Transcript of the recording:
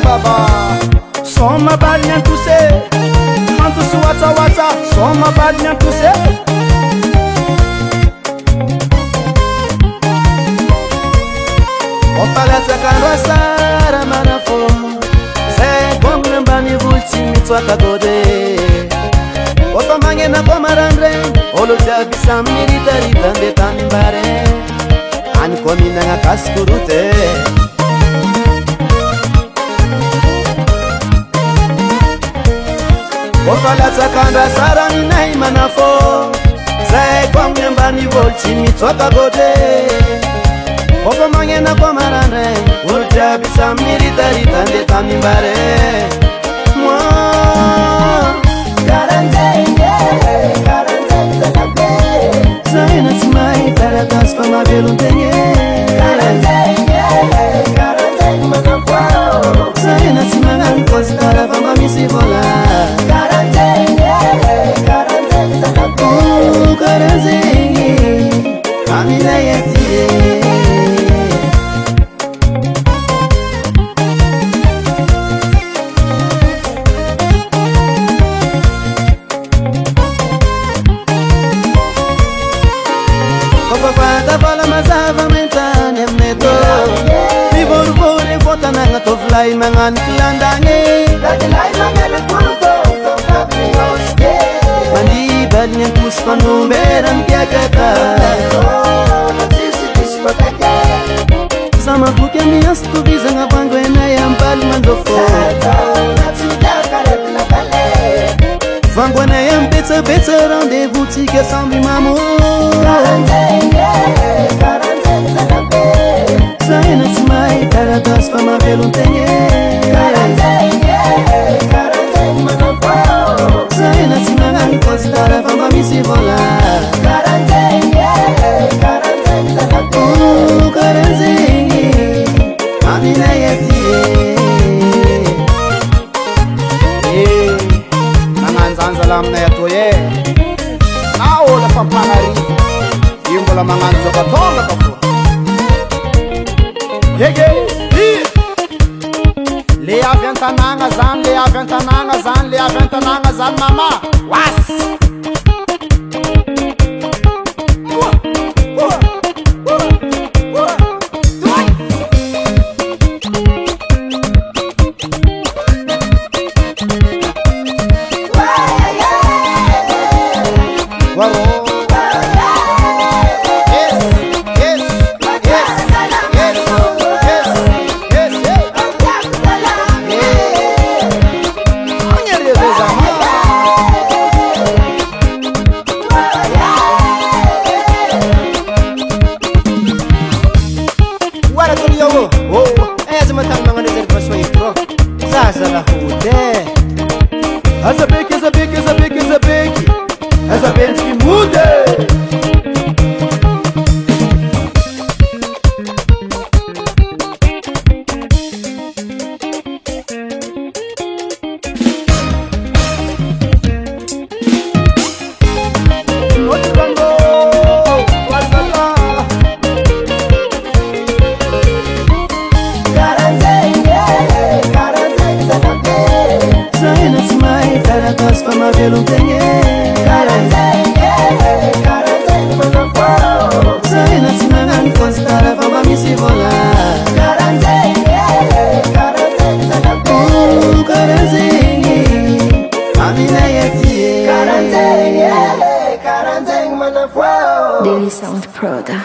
baba soma balinha tuse mantu suwata wata soma balinha tuse opalata kandwa sara manafo se bomna bani vulchi mitwaka gode oto mangena komarandre olo jabi samiri dari tande tanimbare an komina ngakaskurute opalata kandwa sara minai manafo se bomna bani vulchi mitwaka gode oto mangena komarandre olo jabi samiri dari tande tanimbare Taratas fama veluntenye Saina simangan kostara fama misibola Karanzengi Amina yetie Fala mazava mentane mneto Vivorvore vota nanga toflai mangan klandange Dadilai mangele kurto tofabri oske Mandi balnya kuspanu beran kiakata Natsisi diskoteke Sama buke miastu bizanga vangwena yambal mandofo Vangwena yam betsa rendez-vous tike sambi mamu Saina simai taratas fama veluntenye Saina simangan kostara fama misibola Karanzengi Amina yetie Nanganzanzalam na yatoye Naola pampangari Yimbola manganzo katonga kafu Le aventananga zan, le aventananga zan, le aventananga zan mama Was Essa bem que muda Taratas fama veluntenye Saina simangan kostara fama misibola Karanzengi Amina yetie Daily Sound Proda.